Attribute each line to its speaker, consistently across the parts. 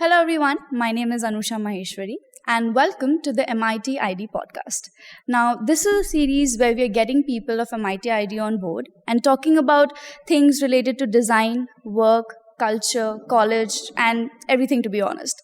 Speaker 1: Hello everyone, my name is Anusha and welcome to the MIT ID podcast. Now, this is a series where we are getting people of MIT ID on board and talking about things related to design, work, culture, college, and everything, to be honest.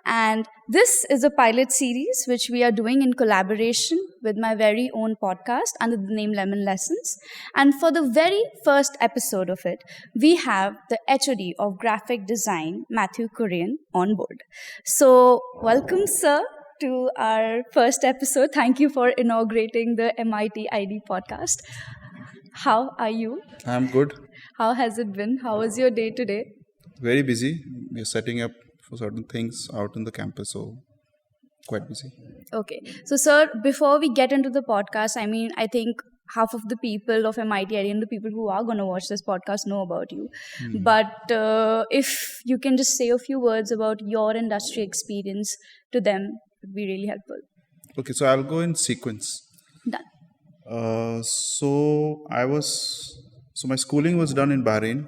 Speaker 1: And this is a pilot series which we are doing in collaboration with my very own podcast under the name Lemon Lessons. And for the very first episode of it, we have the HOD of graphic design, Mathew Kurien, on board. So, welcome, sir, to our first episode. Thank you for inaugurating the MIT ID podcast. How are you?
Speaker 2: I'm good.
Speaker 1: How has it been? How was your day today?
Speaker 2: Very busy. We're setting up for certain things out in the campus, so quite busy.
Speaker 1: Okay. So, sir, before we get into the podcast, I think half of the people of MIT and the people who are going to watch this podcast know about you. But if you can just say a few words about your industry experience to them, it would be really helpful.
Speaker 2: Okay, so I'll go in sequence.
Speaker 1: Done.
Speaker 2: So my schooling was done in Bahrain,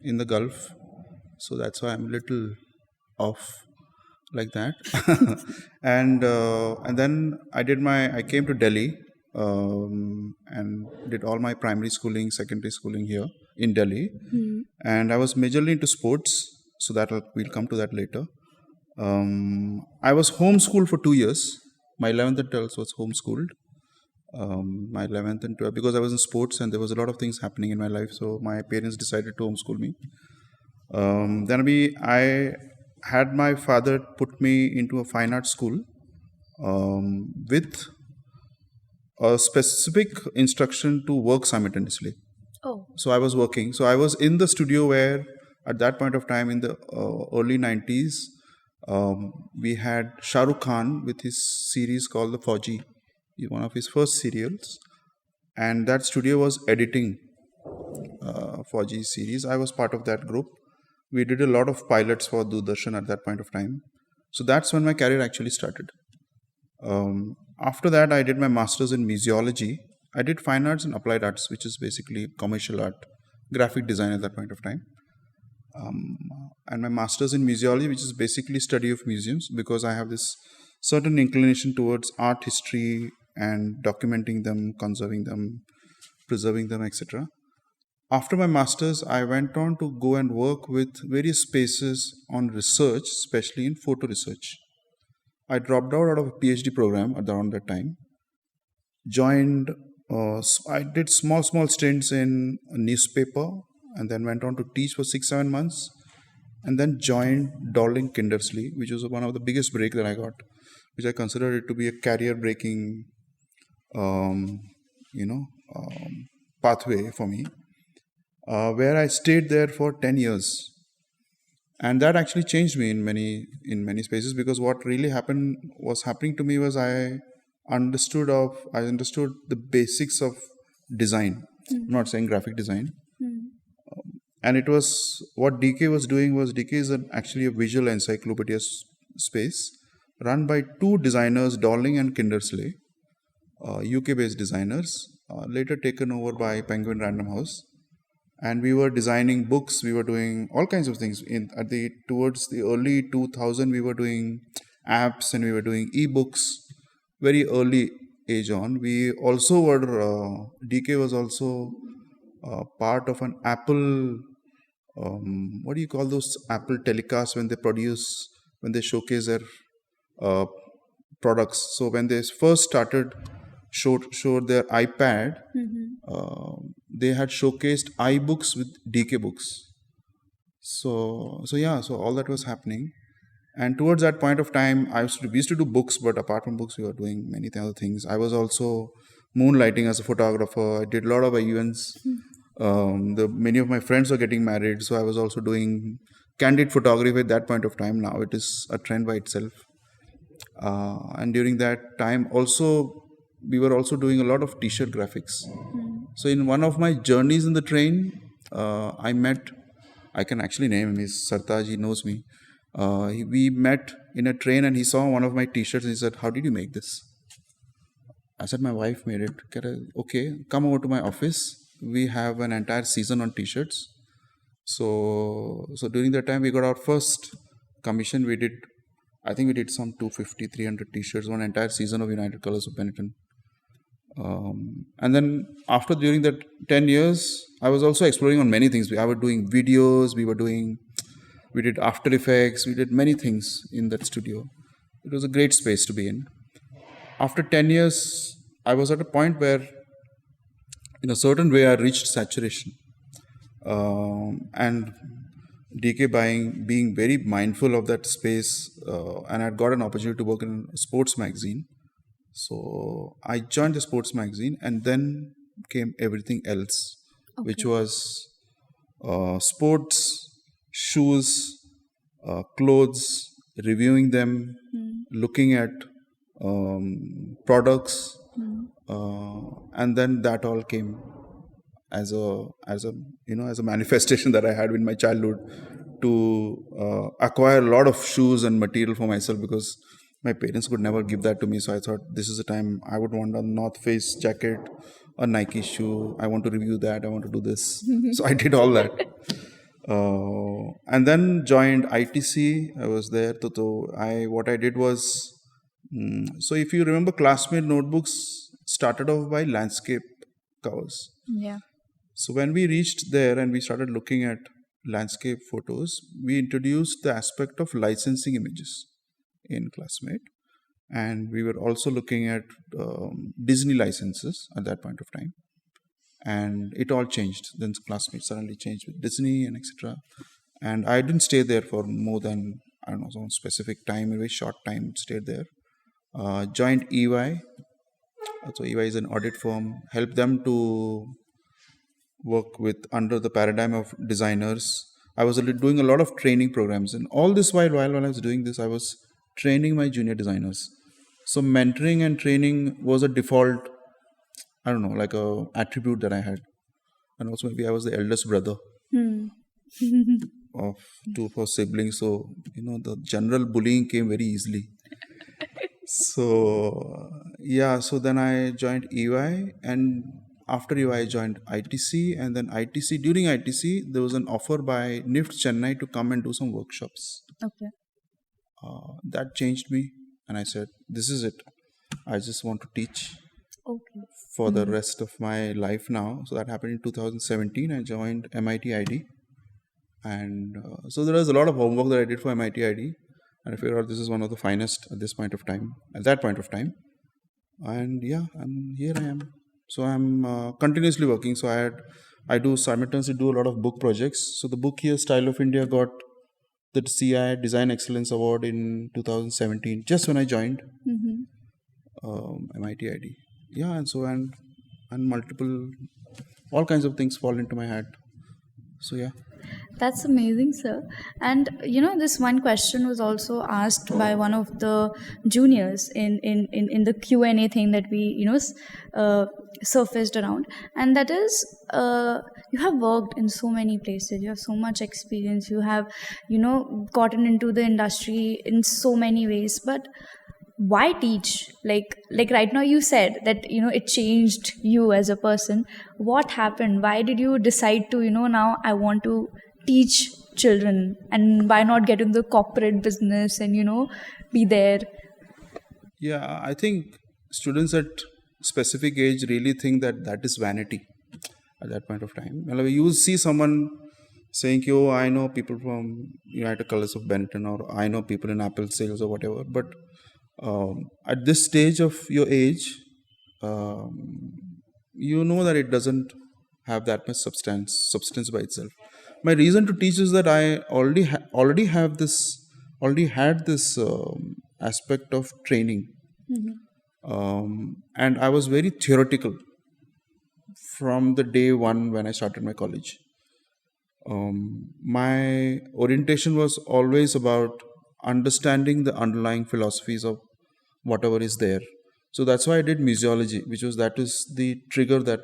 Speaker 2: in the Gulf. So that's why I'm a little off like that. and then I came to Delhi and did all my primary schooling, secondary schooling here in Delhi. And I was majorly into sports, so we'll come to that later. I was homeschooled for 2 years. My 11th and 12th was homeschooled. My 11th and 12th, because I was in sports and there was a lot of things happening in my life, so my parents decided to homeschool me. Then I had my father put me into a fine arts school with a specific instruction to work simultaneously.
Speaker 1: Oh.
Speaker 2: So I was working. So I was in the studio where at that point of time in the early 90s, we had Shah Rukh Khan with his series called The Fauji, one of his first serials. And that studio was editing Fauji's series. I was part of that group. We did a lot of pilots for Doordarshan at that point of time. So that's when my career actually started. After that, I did my master's in museology. I did fine arts and applied arts, which is basically commercial art, graphic design at that point of time. And my master's in museology, which is basically study of museums, because I have this certain inclination towards art history and documenting them, conserving them, preserving them, etc. After my master's, I went on to go and work with various spaces on research, especially in photo research. I dropped out of a PhD program around that time. I did small stints in a newspaper and then went on to teach for 6-7 months. And then joined Dorling Kindersley, which was one of the biggest break that I got, which I considered it to be a career-breaking, pathway for me. Where I stayed there for 10 years. And that actually changed me in many spaces, because what really was happening to me was I understood the basics of design. I'm not saying graphic design. And it was what DK was doing DK is actually a visual encyclopedia space run by two designers, Dorling and Kindersley, UK-based designers, later taken over by Penguin Random House. And we were designing books, we were doing all kinds of things. Towards the early 2000, we were doing apps and we were doing ebooks, very early age on. We also were, DK was also part of an Apple, what do you call those Apple telecasts when they showcase their products. So when they first started, showed their iPad, they had showcased iBooks with DK books. So all that was happening. And towards that point of time, we used to do books, but apart from books, we were doing many other things. I was also moonlighting as a photographer. I did a lot of events. Many of my friends were getting married, so I was also doing candid photography at that point of time. Now it is a trend by itself. And during that time, we were also doing a lot of t-shirt graphics. So in one of my journeys in the train, I can actually name him, he's Sartaj, he knows me. We met in a train and he saw one of my t-shirts and he said, "How did you make this?" I said, "My wife made it." Okay, come over to my office. We have an entire season on t-shirts. So during that time, we got our first commission, we did, I think we did some 250, 300 t-shirts, one entire season of United Colors of Benetton. And then after, during that 10 years, I was also exploring on many things. I was doing videos, we did After Effects, we did many things in that studio. It was a great space to be in. After 10 years, I was at a point where, in a certain way, I reached saturation. And DK being very mindful of that space, and I'd got an opportunity to work in a sports magazine. So I joined the sports magazine, and then came everything else, which was sports, shoes, clothes, reviewing them, looking at products, and then that all came as a as a manifestation that I had in my childhood to acquire a lot of shoes and material for myself, because my parents could never give that to me. So I thought, this is the time I would want a North Face jacket, a Nike shoe. I want to review that. I want to do this. So I did all that. And then joined ITC. I was there. What I did was, so if you remember, Classmate notebooks started off by landscape covers.
Speaker 1: Yeah.
Speaker 2: So when we reached there and we started looking at landscape photos, we introduced the aspect of licensing images in Classmate. And we were also looking at Disney licenses at that point of time. And it all changed. Then Classmate suddenly changed with Disney and etc. And I didn't stay there for more than, I don't know, some specific time, a very short time, stayed there. Joined EY. So EY is an audit firm. Helped them to work with under the paradigm of designers. I was doing a lot of training programs. And all this while I was doing this, I was training my junior designers. So mentoring and training was a default, I don't know, like a attribute that I had. And also maybe I was the eldest brother of two of our siblings. So, the general bullying came very easily. So, so then I joined EY, and after EY I joined ITC, and then during ITC, there was an offer by NIFT Chennai to come and do some workshops.
Speaker 1: Okay.
Speaker 2: That changed me, and I said, this is it. I just want to teach for the rest of my life now. So that happened in 2017. I joined MIT ID. And so there was a lot of homework that I did for MIT ID. And I figured out this is one of the finest at that point of time. And here I am. So I'm continuously working. So I do simultaneously do a lot of book projects. So the book here, Style of India, got the CI Design Excellence Award in 2017, just when I joined MIT ID. And multiple, all kinds of things fall into my head. So
Speaker 1: That's amazing, sir. And this one question was also asked by one of the juniors in the Q&A thing that we surfaced around, and that is, you have worked in so many places, you have so much experience, you have gotten into the industry in so many ways, but why teach? Like right now you said that it changed you as a person. What happened? Why did you decide to now I want to teach children, and why not get into the corporate business and be there?
Speaker 2: I think students at specific age really think that is vanity at that point of time. You will see someone saying, oh, I know people from United Colors of Benetton, or I know people in Apple sales or whatever, but at this stage of your age, you know that it doesn't have that much substance by itself. My reason to teach is that I already had this aspect of training, and I was very theoretical from the day one when I started my college. My orientation was always about understanding the underlying philosophies of whatever is there. So that's why I did museology, that is the trigger that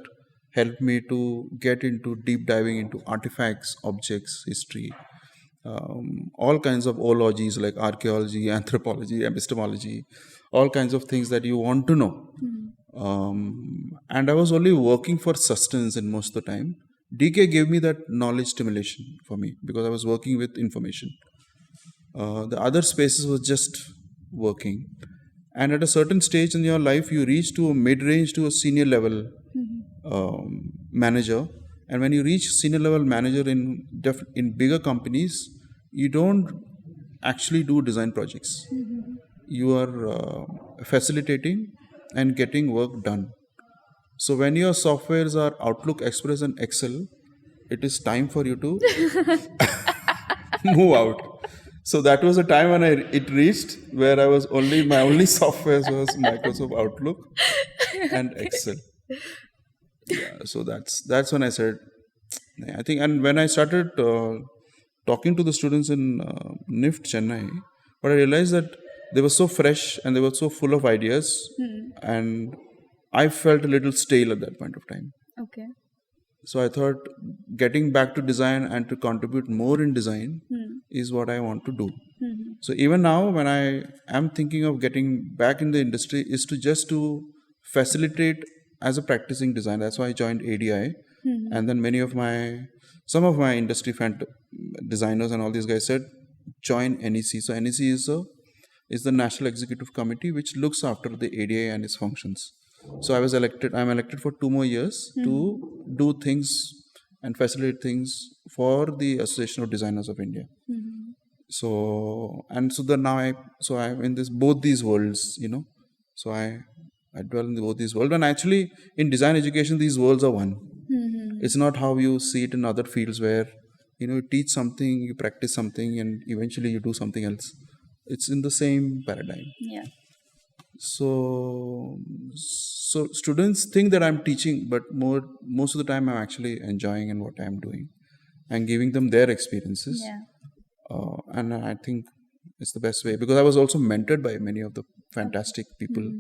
Speaker 2: helped me to get into deep diving into artifacts, objects, history, all kinds of ologies like archaeology, anthropology, epistemology, all kinds of things that you want to know. And I was only working for sustenance in most of the time. DK gave me that knowledge stimulation for me because I was working with information. The other spaces was just working. And at a certain stage in your life, you reach to a mid-range to a senior level manager. And when you reach senior level manager in bigger companies, you don't actually do design projects. You are facilitating and getting work done. So when your softwares are Outlook, Express, and Excel, it is time for you to move out. So that was a time when it reached where my only softwares was Microsoft Outlook and Excel. Yeah, so that's when I said, I think, and when I started talking to the students in NIFT Chennai, but I realized that they were so fresh and they were so full of ideas, and I felt a little stale at that point of time.
Speaker 1: Okay.
Speaker 2: So I thought getting back to design and to contribute more in design is what I want to do. So even now, when I am thinking of getting back in the industry, is to just to facilitate as a practicing designer. That's why I joined ADI, and then some of my industry designers and all these guys said, join NEC. So NEC is the National Executive Committee which looks after the ADI and its functions. So I'm elected for 2 more years to do things and facilitate things for the Association of Designers of India. So I'm in both these worlds, So I dwell in both these worlds, and actually in design education these worlds are one. It's not how you see it in other fields where you teach something, you practice something, and eventually you do something else. It's in the same paradigm.
Speaker 1: Yeah.
Speaker 2: So students think that I'm teaching, but most of the time I'm actually enjoying in what I'm doing and giving them their experiences.
Speaker 1: Yeah.
Speaker 2: And I think it's the best way, because I was also mentored by many of the fantastic people.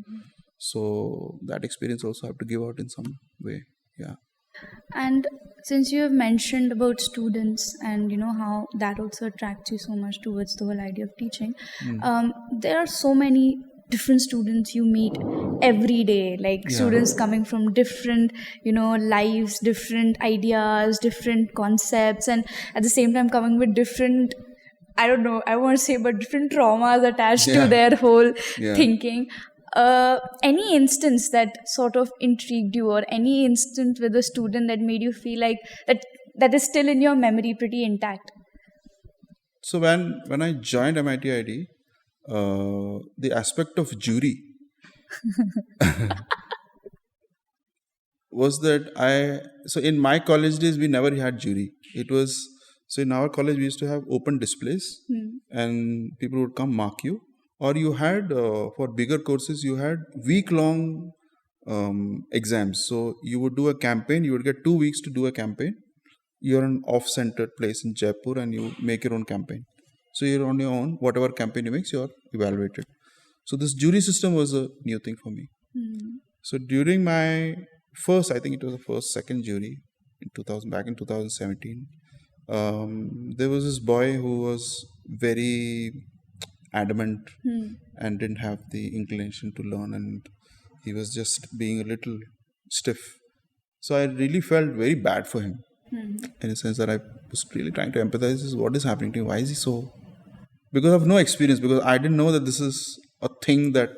Speaker 2: So that experience also I have to give out in some way. Yeah.
Speaker 1: And since you have mentioned about students and how that also attracts you so much towards the whole idea of teaching, there are so many different students you meet every day, like students coming from different lives, different ideas, different concepts, and at the same time coming with different, I don't know, I want to say, but different traumas attached to their whole thinking. Any instance that sort of intrigued you, or any instance with a student that made you feel like that is still in your memory pretty intact?
Speaker 2: So when I joined MIT ID, the aspect of jury was that so in my college days we never had jury. So in our college we used to have open displays, and people would come mark you. Or you had, for bigger courses, you had week-long exams. So you would do a campaign, you would get 2 weeks to do a campaign. You're an off-centered place in Jaipur and you make your own campaign. So you're on your own, whatever campaign you make, you're evaluated. So this jury system was a new thing for me. So during my I think it was the second jury back in 2017, there was this boy who was very adamant and didn't have the inclination to learn, and he was just being a little stiff. So I really felt very bad for him, in a sense that I was really trying to empathize with what is happening to him. Why is he so? Because of no experience, because I didn't know that this is a thing that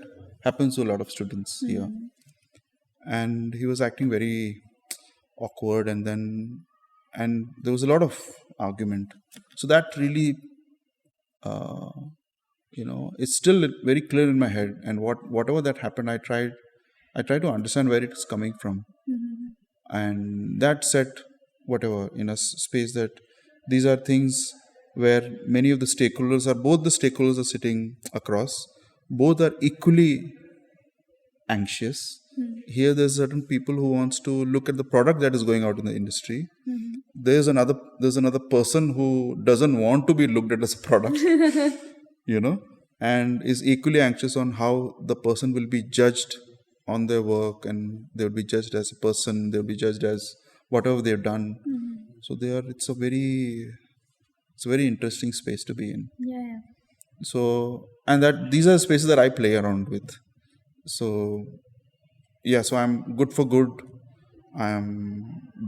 Speaker 2: happens to a lot of students here. And he was acting very awkward, and there was a lot of argument. So that really it's still very clear in my head, and whatever that happened, I tried to understand where it's coming from, and that set whatever in a space that these are things where many of the stakeholders are sitting across, both are equally anxious. Here there's certain people who wants to look at the product that is going out in the industry. There's another person who doesn't want to be looked at as a product. And is equally anxious on how the person will be judged on their work, and they will be judged as a person, they will be judged as whatever they've done. So it's a very interesting space to be in.
Speaker 1: Yeah.
Speaker 2: So, and these are spaces that I play around with. So I'm good for good, I am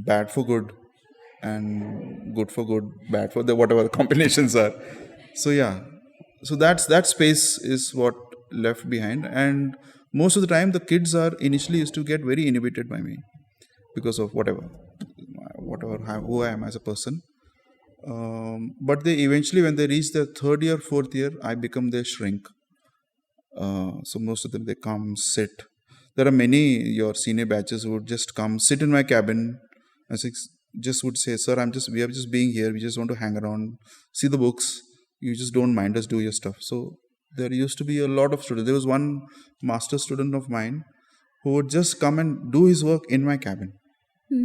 Speaker 2: bad for good, and good for good, bad for whatever the combinations are. So So that space is what left behind. And most of the time the kids are initially used to get very inhibited by me because of who I am as a person. But they eventually, when they reach their third year, fourth year, I become their shrink. So most of them, they come, sit. There are many your senior batches who would just come, sit in my cabin, and just would say, "Sir, we are just being here. We just want to hang around, see the books. You just don't mind us, do your stuff." So there used to be a lot of students. There was one master student of mine who would just come and do his work in my cabin,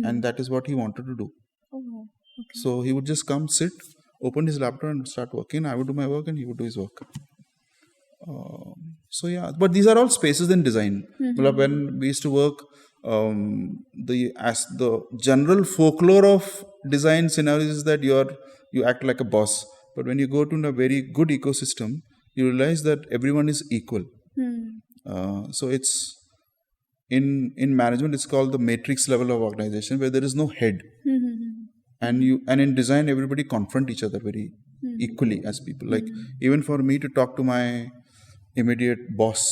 Speaker 2: and that is what he wanted to do.
Speaker 1: Oh, okay.
Speaker 2: So he would just come, sit, open his laptop, and start working. I would do my work, and he would do his work. So yeah, but these are all spaces in design. When we used to work, the general folklore of design scenarios is that you act like a boss. But when you go to a very good ecosystem, you realize that everyone is equal. So it's in management, it's called the matrix level of organization, where there is no head. And in design, everybody confront each other very equally as people. Like even for me to talk to my immediate boss,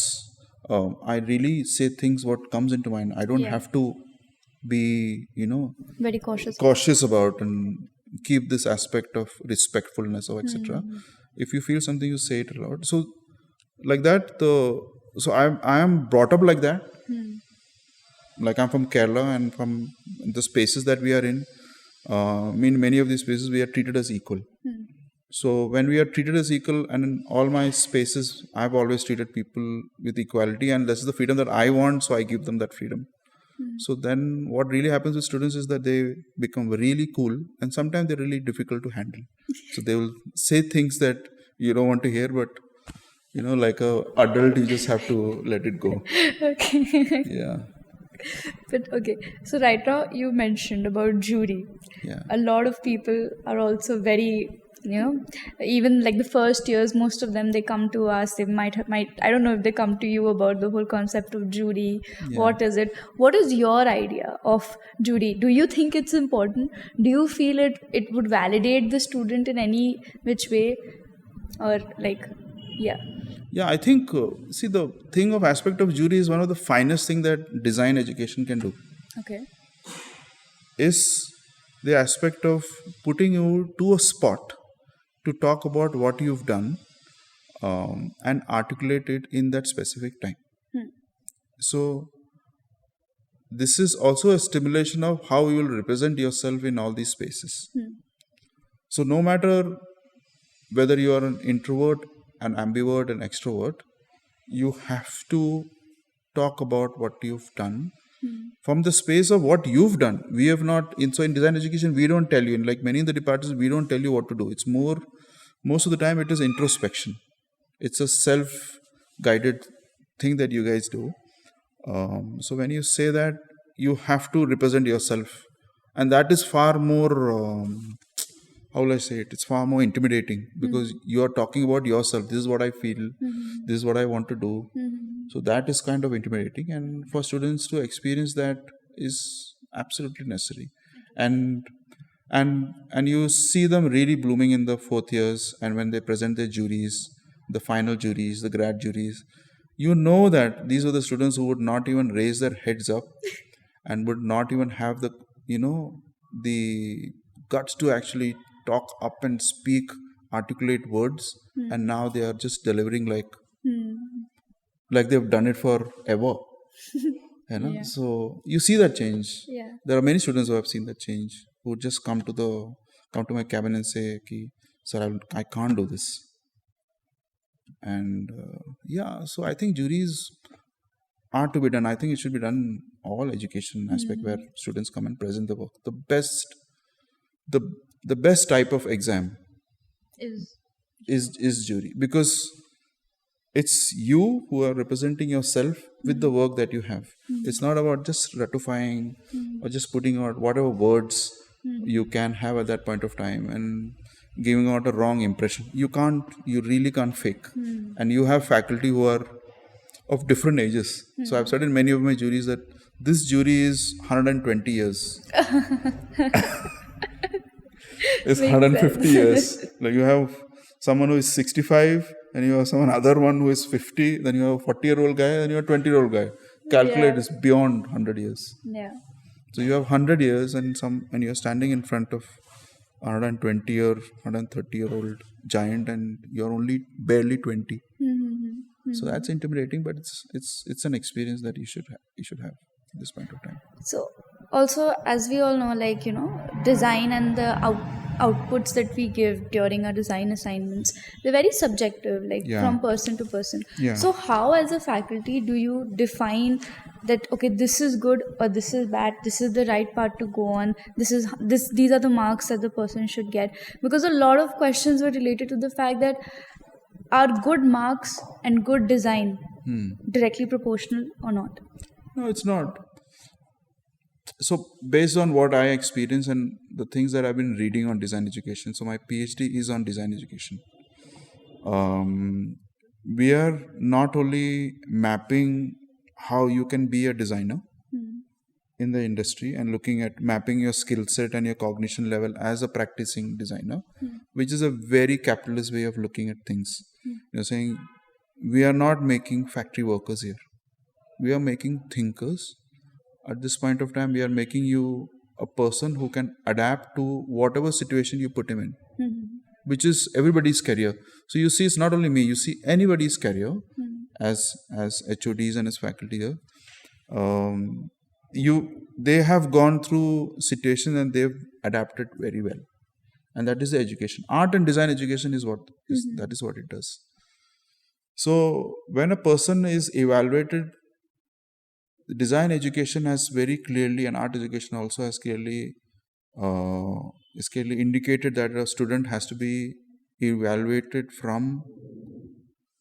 Speaker 2: I really say things what comes into mind. I don't have to be
Speaker 1: very
Speaker 2: cautious about and keep this aspect of respectfulness or etc. If you feel something, you say it aloud. So like that, so I am brought up like that. Like I'm from Kerala, and from the spaces that we are in, many of these spaces we are treated as equal. So when we are treated as equal, and in all my spaces, I've always treated people with equality, and this is the freedom that I want, so I give them that freedom. So then what really happens with students is that they become really cool, and sometimes they're really difficult to handle. So they will say things that you don't want to hear, but like a adult, you just have to let it go.
Speaker 1: Okay.
Speaker 2: Yeah.
Speaker 1: But okay, so right now you mentioned about jury.
Speaker 2: Yeah.
Speaker 1: A lot of people are also very, even like the first years, most of them, they come to us. They might I don't know if they come to you about the whole concept of jury.
Speaker 2: Yeah.
Speaker 1: What is it? What is your idea of jury? Do you think it's important? Do you feel it would validate the student in any which way, or like, yeah?
Speaker 2: Yeah, I think, see, the thing of aspect of jury is one of the finest thing that design education can do.
Speaker 1: Okay.
Speaker 2: Is the aspect of putting you to a spot to talk about what you've done, and articulate it in that specific time. So this is also a stimulation of how you will represent yourself in all these spaces. So no matter whether you are an introvert, an ambivert, an extrovert, you have to talk about what you've done from the space of what you've done. We have not, in design education, we don't tell you, and like many in the departments, we don't tell you what to do. It's most of the time it is introspection. It's a self-guided thing that you guys do. So when you say that, you have to represent yourself, and that is far more, how will I say it? It's far more intimidating, because you are talking about yourself. This is what I feel. This is what I want to do. So that is kind of intimidating, and for students to experience that is absolutely necessary. And you see them really blooming in the fourth years, and when they present their juries, the final juries, the grad juries, you know that these are the students who would not even raise their heads up and would not even have the guts to actually talk up and speak articulate words, and now they are just delivering like they've done it forever.
Speaker 1: Yeah.
Speaker 2: So you see that change.
Speaker 1: Yeah.
Speaker 2: There are many students who have seen that change, who just come to my cabin and say, "Sir, I can't do this." And so I think juries are to be done. I think it should be done in all education aspect, where students come and present the work. The best type of exam is jury, because it's you who are representing yourself with the work that you have. It's not about just ratifying or just putting out whatever words you can have at that point of time and giving out a wrong impression. You really can't fake. And you have faculty who are of different ages. So I've said in many of my juries that this jury is 120 years. It's 150 years. Like you have someone who is 65, then you have someone other one who is 50, then you have a 40-year-old guy, then you have a 20-year-old guy. Calculate is beyond 100 years.
Speaker 1: Yeah.
Speaker 2: So you have 100 years and you're standing in front of 120 or 130-year-old giant and you're only barely 20. So that's intimidating, but it's an experience that you should have at this point of time.
Speaker 1: So also, as we all know, like, design and the outputs that we give during our design assignments, they're very subjective, like
Speaker 2: Yeah.
Speaker 1: from person to person.
Speaker 2: Yeah.
Speaker 1: So how, as a faculty, do you define that, okay, this is good or this is bad, this is the right part to go on, these are the marks that the person should get? Because a lot of questions were related to the fact that are good marks and good design directly proportional or not?
Speaker 2: No, it's not. So based on what I experience and the things that I've been reading on design education, so my PhD is on design education. We are not only mapping how you can be a designer in the industry and looking at mapping your skill set and your cognition level as a practicing designer, which is a very capitalist way of looking at things. You're saying we are not making factory workers here. We are making thinkers. At this point of time, we are making you a person who can adapt to whatever situation you put him in, which is everybody's career. So you see, it's not only me, you see anybody's career as HODs and as faculty here. They have gone through situations and they've adapted very well. And that is the education. Art and design education is that is what it does. So when a person is evaluated, the design education has very clearly, and art education also has clearly indicated that a student has to be evaluated from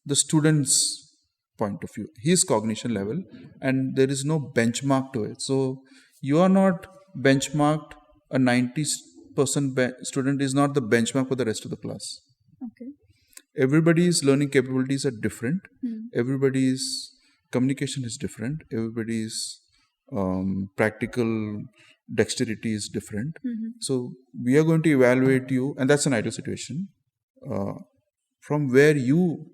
Speaker 2: the student's point of view, his cognition level, and there is no benchmark to it. So you are not benchmarked. A 90% student is not the benchmark for the rest of the class.
Speaker 1: Okay.
Speaker 2: Everybody's learning capabilities are different. Everybody's communication is different. Everybody's practical dexterity is different. So we are going to evaluate you, and that's an ideal situation, from where you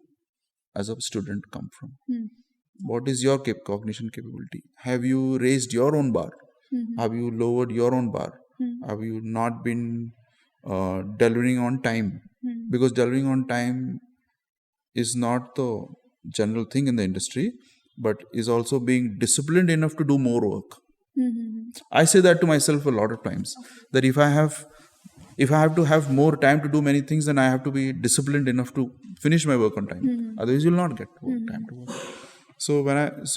Speaker 2: as a student come from. What is your cognition capability? Have you raised your own bar? Have you lowered your own bar? Have you not been delivering on time? Because delivering on time is not the general thing in the industry, but is also being disciplined enough to do more work. I say that to myself a lot of times, that if I have to have more time to do many things, then I have to be disciplined enough to finish my work on time. Otherwise, you'll not get time to work. So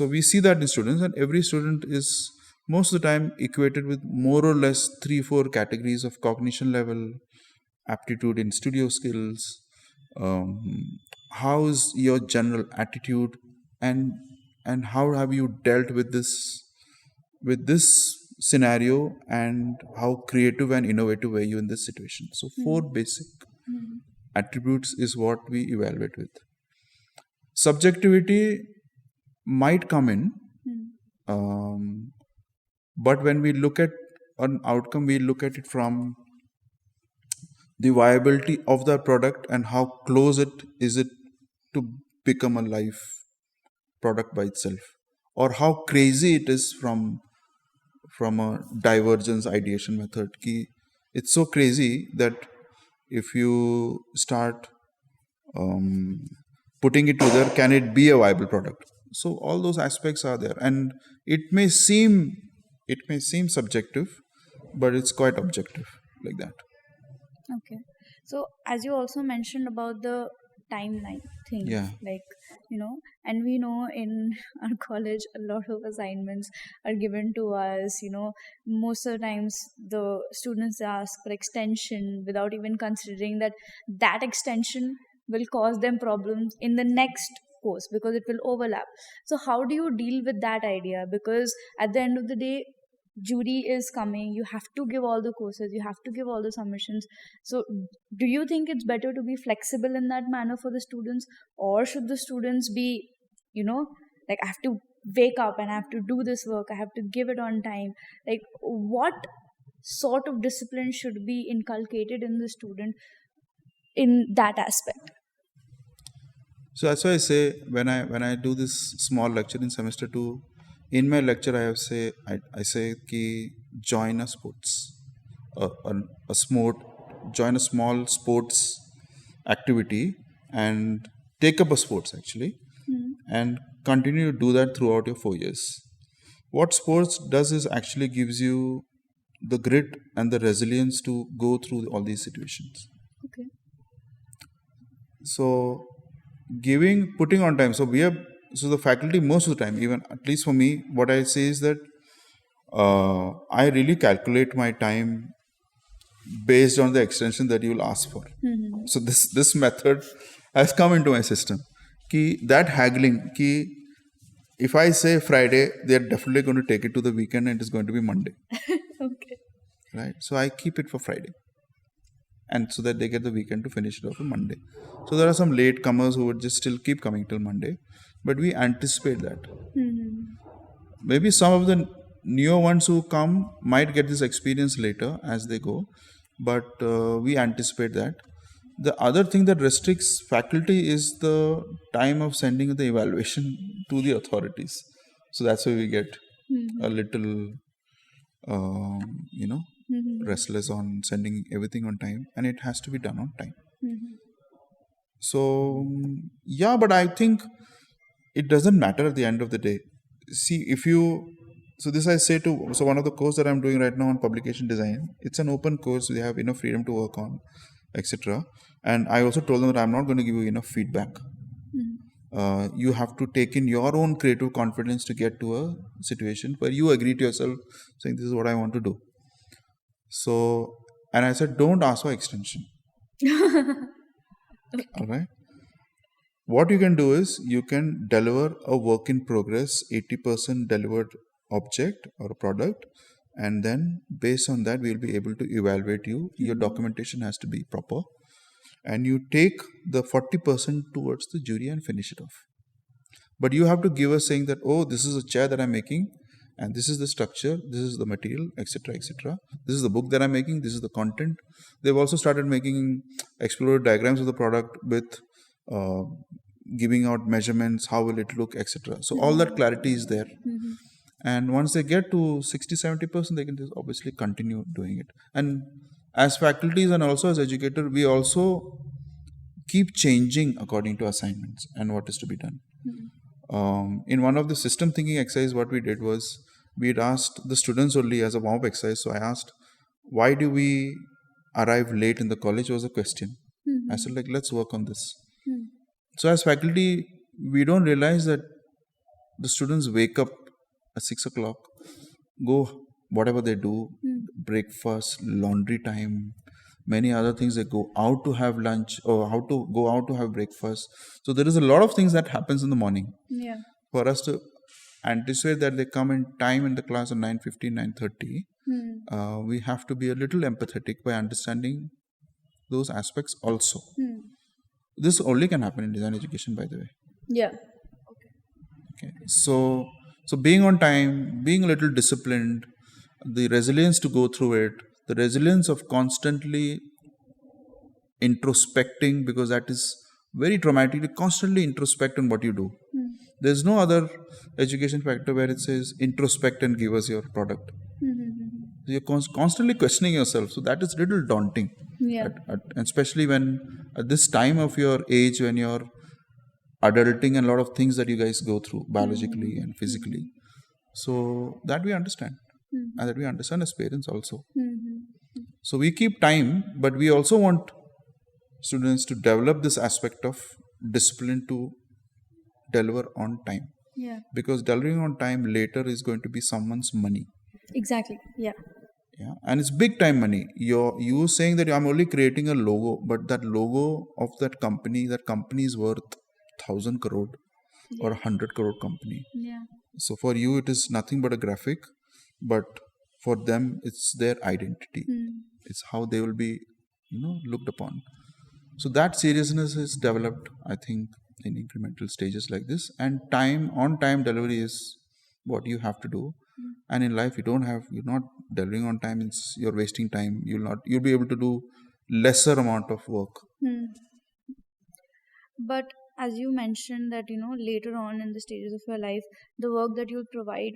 Speaker 2: we see that in students, and every student is most of the time equated with more or less 3-4 categories of cognition level, aptitude in studio skills, how is your general attitude, and how have you dealt with this scenario, and how creative and innovative were you in this situation. So 4 basic attributes is what we evaluate with. Subjectivity might come in, but when we look at an outcome, we look at it from the viability of the product and how close is it to become a live product by itself, or how crazy it is from a divergence ideation method. It's so crazy that if you start putting it together, can it be a viable product? So all those aspects are there, and it may seem subjective, but it's quite objective, like that.
Speaker 1: Okay. So as you also mentioned about the timeline thing, like, and we know in our college a lot of assignments are given to us. Most of the times the students ask for extension without even considering that extension will cause them problems in the next course because it will overlap. So how do you deal with that idea? Because at the end of the day, jury is coming, you have to give all the courses, you have to give all the submissions. So do you think it's better to be flexible in that manner for the students, or should the students be, like, I have to wake up and I have to do this work, I have to give it on time? Like, what sort of discipline should be inculcated in the student in that aspect?
Speaker 2: So that's why I say when I do this small lecture in semester 2, in my lecture I say ki join a sports, a sport, join a small sports activity and take up a sports actually, and continue to do that throughout your 4 years. What sports does is actually gives you the grit and the resilience to go through all these situations.
Speaker 1: Okay.
Speaker 2: So putting on time. So the faculty most of the time, even at least for me, what I say is that I really calculate my time based on the extension that you will ask for. So this method has come into my system. That haggling, if I say Friday, they are definitely going to take it to the weekend and it is going to be Monday.
Speaker 1: Okay.
Speaker 2: Right? So I keep it for Friday. And so that they get the weekend to finish it off on Monday. So there are some late comers who would just still keep coming till Monday. But we anticipate that. Maybe some of the newer ones who come might get this experience later as they go. But we anticipate that. The other thing that restricts faculty is the time of sending the evaluation to the authorities. So that's why we get a little, restless on sending everything on time, and it has to be done on time. So, yeah, but I think it doesn't matter at the end of the day. See, this I say so one of the course that I'm doing right now on publication design, it's an open course. We have enough freedom to work on, etc. And I also told them that I'm not going to give you enough feedback. You have to take in your own creative confidence to get to a situation where you agree to yourself saying, this is what I want to do. So, and I said, don't ask for extension.
Speaker 1: Okay.
Speaker 2: All right. What you can do is you can deliver a work in progress, 80% delivered object or a product, and then based on that, we'll be able to evaluate you. Your documentation has to be proper, and you take the 40% towards the jury and finish it off. But you have to give us saying that, oh, this is a chair that I'm making, and this is the structure, this is the material, etc., etc. This is the book that I'm making, this is the content. They've also started making exploratory diagrams of the product with giving out measurements, how will it look, etc. So all that clarity is there. And once they get to 60-70%, they can just obviously continue doing it. And as faculties and also as educators, we also keep changing according to assignments and what is to be done. In one of the system thinking exercise, what we did was we had asked the students only as a warm-up exercise. So I asked, why do we arrive late in the college was a question. I said, let's work on this. So as faculty, we don't realize that the students wake up at 6 o'clock, go whatever they do, breakfast, laundry time, many other things. They go out to have lunch or how to go out to have breakfast. So there is a lot of things that happens in the morning.
Speaker 1: Yeah.
Speaker 2: For us to anticipate that they come in time in the class at 9:15, 9:30, we have to be a little empathetic by understanding those aspects also. This only can happen in design education, by the way.
Speaker 1: Yeah.
Speaker 2: Okay. So being on time, being a little disciplined, the resilience to go through it, the resilience of constantly introspecting, because that is very traumatic. You constantly introspect on what you do. There's no other education factor where it says introspect and give us your product. You're constantly questioning yourself. So that is a little daunting.
Speaker 1: Yeah.
Speaker 2: Especially when at this time of your age, when you're adulting and a lot of things that you guys go through biologically and physically. So that we understand. And that we understand as parents also. So we keep time, but we also want students to develop this aspect of discipline to deliver on time.
Speaker 1: Yeah.
Speaker 2: Because delivering on time later is going to be someone's money.
Speaker 1: Exactly. Yeah.
Speaker 2: Yeah. And it's big time money. You saying that I'm only creating a logo, but that logo of that company is worth 1,000 crore or 100 crore company.
Speaker 1: Yeah.
Speaker 2: So for you, it is nothing but a graphic, but for them, it's their identity. It's how they will be, looked upon. So that seriousness is developed, I think, in incremental stages like this. And on-time delivery is what you have to do. And in life, you're not delivering on time. You're wasting time. You'll be able to do lesser amount of work.
Speaker 1: Hmm. But as you mentioned that later on in the stages of your life, the work that you'll provide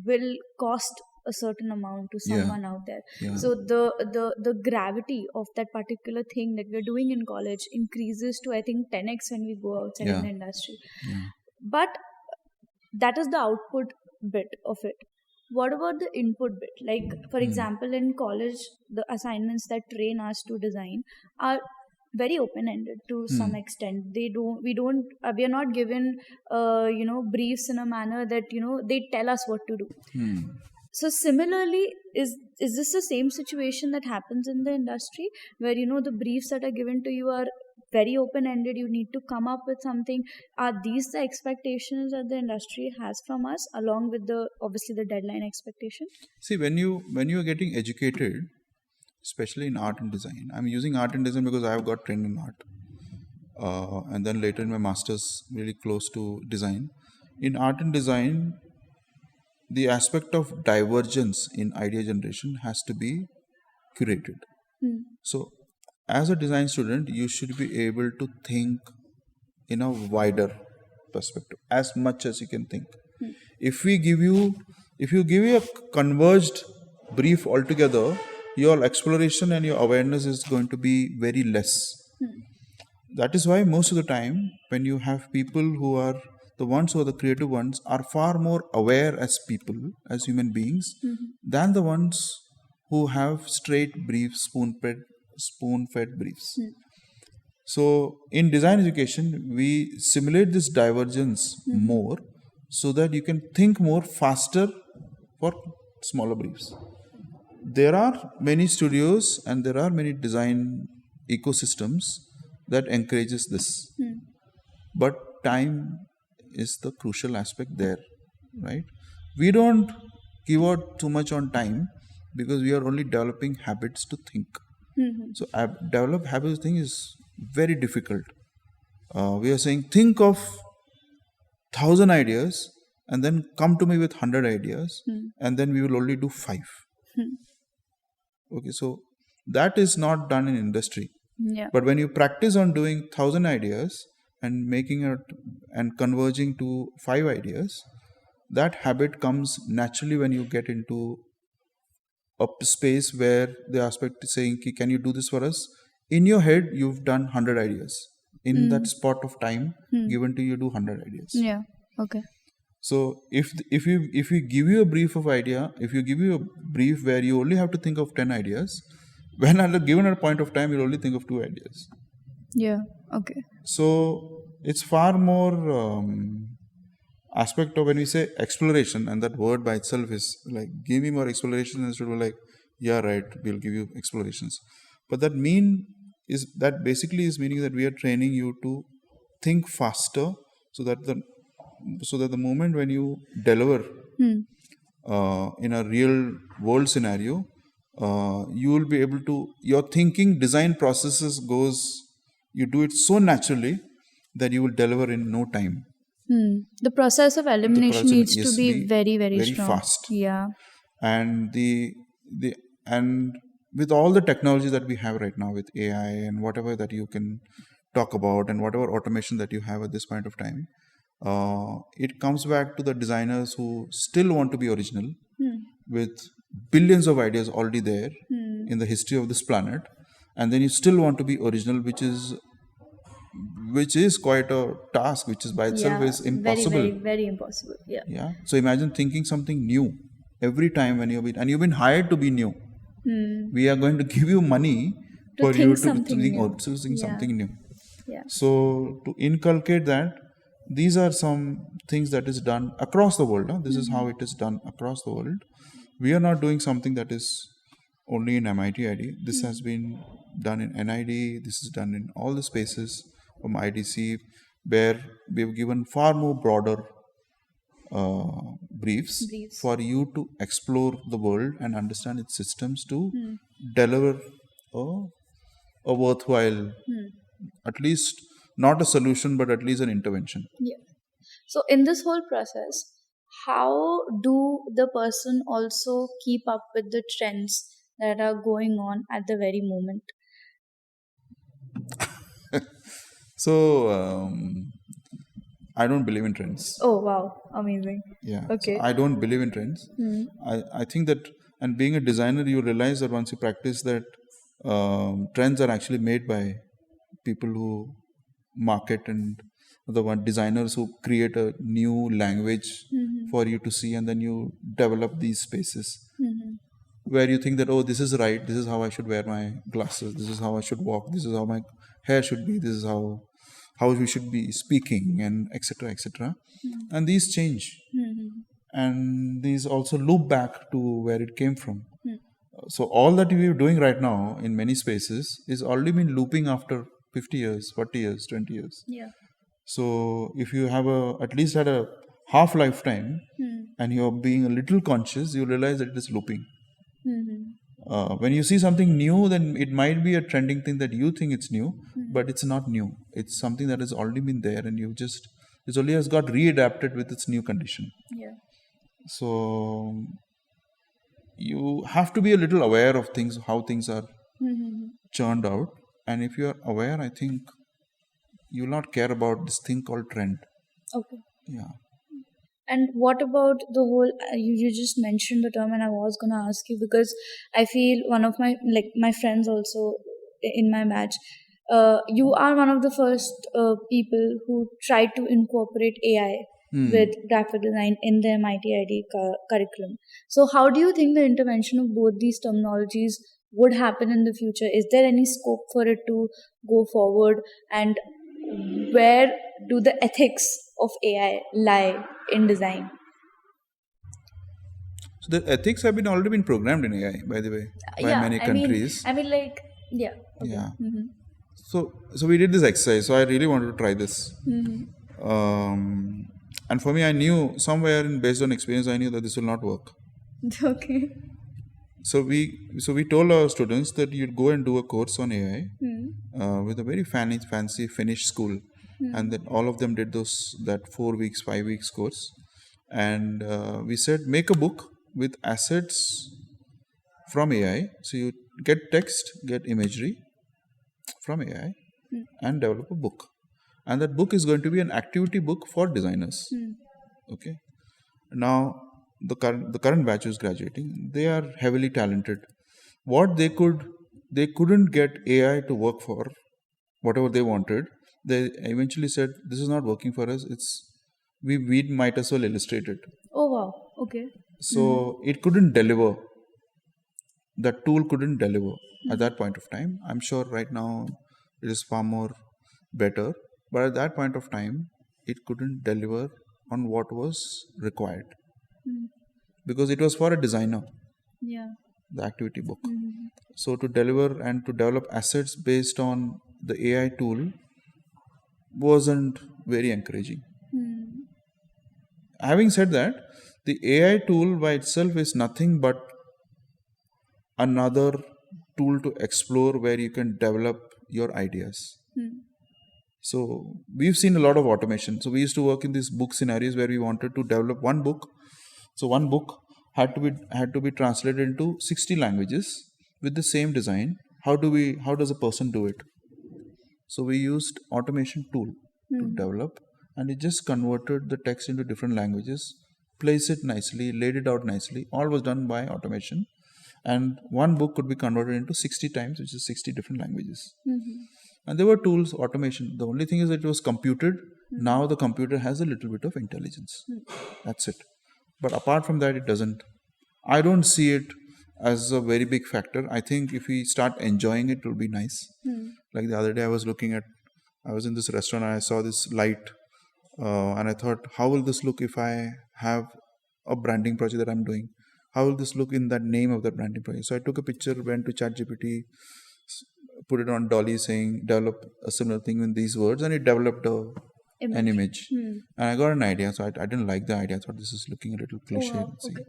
Speaker 1: will cost a certain amount to
Speaker 2: Yeah,
Speaker 1: someone out there.
Speaker 2: yeah,
Speaker 1: So the gravity of that particular thing that we're doing in college increases to, I think, 10x when we go outside in
Speaker 2: yeah,
Speaker 1: the industry.
Speaker 2: yeah.
Speaker 1: But that is the output bit of it. What about the input bit? Like, for example, in college, the assignments that train us to design are very open ended to some extent. We are not given briefs in a manner that they tell us what to do. So similarly, is this the same situation that happens in the industry, where the briefs that are given to you are very open ended? You need to come up with something. Are these the expectations that the industry has from us, along with the obviously the deadline expectation?
Speaker 2: See, when you are getting educated, especially in art and design, I'm using art and design because I've got trained in art, and then later in my masters, really close to design. In art and design, the aspect of divergence in idea generation has to be curated. So, as a design student, you should be able to think in a wider perspective as much as you can think. If we give you, if you give you a converged brief altogether, your exploration and your awareness is going to be very less. That is why most of the time, when you have people who are the ones who are the creative ones, are far more aware as people, as human beings, than the ones who have straight briefs, spoon-fed briefs. So, in design education, we simulate this divergence more so that you can think more faster for smaller briefs. There are many studios and there are many design ecosystems that encourages this, but time is the crucial aspect there, right? We don't give out too much on time because we are only developing habits to think. So develop habits thing is very difficult. We are saying think of 1,000 ideas and then come to me with 100 ideas, and then we will only do 5. Okay, so that is not done in industry.
Speaker 1: Yeah.
Speaker 2: But when you practice on doing 1,000 ideas and making it and converging to 5 ideas, that habit comes naturally when you get into a space where the aspect is saying, can you do this for us? In your head, you've done 100 ideas. In that spot of time given to you, do 100 ideas.
Speaker 1: Yeah. Okay.
Speaker 2: So if you give you a brief of idea, if you give you a brief where you only have to think of 10 ideas, when at a given point of time, you'll only think of 2 ideas.
Speaker 1: Yeah. Okay.
Speaker 2: So it's far more aspect of when we say exploration, and that word by itself is like, give me more exploration, instead of like, yeah, right, we'll give you explorations. But that basically is meaning that we are training you to think faster, so that the moment when you deliver in a real world scenario, you will be able to, your thinking design processes you do it so naturally that you will deliver in no time.
Speaker 1: The process of elimination needs to be very, very
Speaker 2: very
Speaker 1: strong.
Speaker 2: fast.
Speaker 1: Yeah.
Speaker 2: And and with all the technology that we have right now with AI and whatever that you can talk about and whatever automation that you have at this point of time, it comes back to the designers who still want to be original with billions of ideas already there in the history of this planet, and then you still want to be original, which is quite a task, which is by itself is impossible.
Speaker 1: Very, very, very impossible. Yeah.
Speaker 2: Yeah. So imagine thinking something new every time when you've been hired to be new. We are going to give you money
Speaker 1: To
Speaker 2: for
Speaker 1: think
Speaker 2: you to
Speaker 1: something
Speaker 2: think
Speaker 1: new.
Speaker 2: something new.
Speaker 1: Yeah.
Speaker 2: So to inculcate that, these are some things that is done across the world. This is how it is done across the world. We are not doing something that is only in MIT ID. This has been done in NID. This is done in all the spaces from IDC, where we've given far more broader briefs for you to explore the world and understand its systems to deliver a worthwhile, at least not a solution, but at least an intervention.
Speaker 1: Yeah. So in this whole process, how do the person also keep up with the trends that are going on at the very moment?
Speaker 2: So I don't believe in trends.
Speaker 1: Oh, wow. Amazing.
Speaker 2: Yeah.
Speaker 1: Okay.
Speaker 2: So I don't believe in trends. I think that, and being a designer, you realize that once you practice that, trends are actually made by people who market and the one designers who create a new language for you to see, and then you develop these spaces where you think that, oh, this is right, this is how I should wear my glasses, this is how I should walk, this is how my hair should be, this is how we should be speaking, and etc etc. And these change, and these also loop back to where it came from. So all that we are doing right now in many spaces is already been looping after 50 years, 40 years, 20 years.
Speaker 1: Yeah.
Speaker 2: So if you have at least had a half lifetime and you're being a little conscious, you realize that it is looping. When you see something new, then it might be a trending thing that you think it's new, but it's not new. It's something that has already been there, and it only has got readapted with its new condition.
Speaker 1: Yeah.
Speaker 2: So you have to be a little aware of things, how things are churned out. And if you are aware, I think you will not care about this thing called trend.
Speaker 1: Okay.
Speaker 2: Yeah.
Speaker 1: And what about the whole, you just mentioned the term, and I was going to ask you, because I feel one of my friends also in my batch, you are one of the first people who tried to incorporate AI with graphic design in the MIT ID curriculum. So how do you think the intervention of both these terminologies would happen in the future? Is there any scope for it to go forward? And where do the ethics of AI lie in design?
Speaker 2: So the ethics have already been programmed in AI, by the way, by many countries.
Speaker 1: Yeah. Okay.
Speaker 2: Yeah. So we did this exercise. So I really wanted to try this. And for me, I knew somewhere, based on experience, I knew that this will not work.
Speaker 1: Okay.
Speaker 2: So we told our students that you'd go and do a course on AI with a very fancy Finnish school, and then all of them did that 4 weeks, 5 weeks course, and we said, make a book with assets from AI. So you get text, get imagery from AI, and develop a book, and that book is going to be an activity book for designers. Okay. Now the current batch who's graduating, they are heavily talented. What they couldn't get AI to work for whatever they wanted. They eventually said, this is not working for us. We might as well illustrate it.
Speaker 1: Oh wow. Okay.
Speaker 2: So it couldn't deliver. That tool couldn't deliver at that point of time. I'm sure right now it is far more better, but at that point of time it couldn't deliver on what was required. Because it was for a designer.
Speaker 1: Yeah.
Speaker 2: The activity book. So to deliver and to develop assets based on the AI tool wasn't very encouraging. Having said that, the AI tool by itself is nothing but another tool to explore where you can develop your ideas. So we've seen a lot of automation. So we used to work in these book scenarios where we wanted to develop one book. So one book had to be translated into 60 languages with the same design. How does a person do it? So we used automation tool to develop, and it just converted the text into different languages, placed it nicely, laid it out nicely. All was done by automation, and one book could be converted into 60 times, which is 60 different languages. And there were tools, automation. The only thing is that it was computed. Now the computer has a little bit of intelligence. That's it. But apart from that, it doesn't. I don't see it as a very big factor. I think if we start enjoying it, it will be nice. Like the other day, I was in this restaurant and I saw this light, and I thought, how will this look if I have a branding project that I'm doing? How will this look in that name of that branding project? So I took a picture, went to ChatGPT, put it on Dolly saying, develop a similar thing in these words, and it developed an image. And I got an idea. So I didn't like the idea. I thought this is looking a little cliche.
Speaker 1: wow. Okay.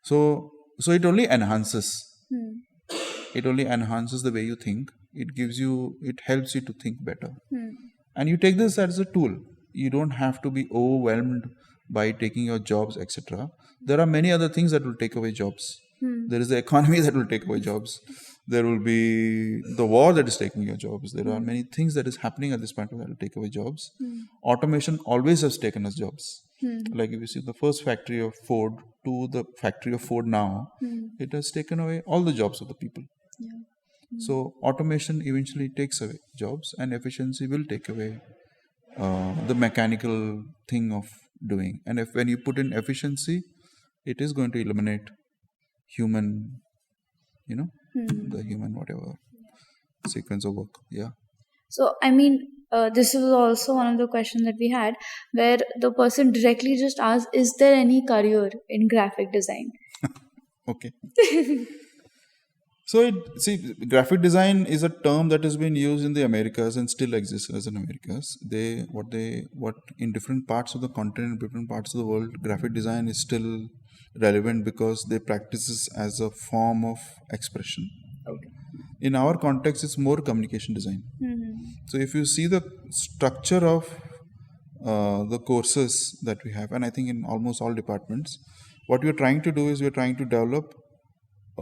Speaker 2: So it only enhances. It only enhances the way you think. It helps you to think better. And you take this as a tool. You don't have to be overwhelmed by taking your jobs, etc. There are many other things that will take away jobs. There is the economy that will take away jobs. There will be the war that is taking your jobs. There are many things that is happening at this point that will take away jobs. Automation always has taken us jobs. Like if you see the first factory of Ford to the factory of Ford now, it has taken away all the jobs of the people.
Speaker 1: Yeah.
Speaker 2: So automation eventually takes away jobs, and efficiency will take away the mechanical thing of doing. And if when you put in efficiency, it is going to eliminate human, the human whatever sequence of work. Yeah.
Speaker 1: So, I mean, this was also one of the questions that we had, where the person directly just asked, "Is there any career in graphic design?"
Speaker 2: Okay. So, graphic design is a term that has been used in the Americas and still exists as in Americas. What in different parts of the continent, different parts of the world, graphic design is still relevant because they practice this as a form of expression.
Speaker 1: Okay.
Speaker 2: In our context, it's more communication design. So, if you see the structure of the courses that we have, and I think in almost all departments, what we're trying to do is we're trying to develop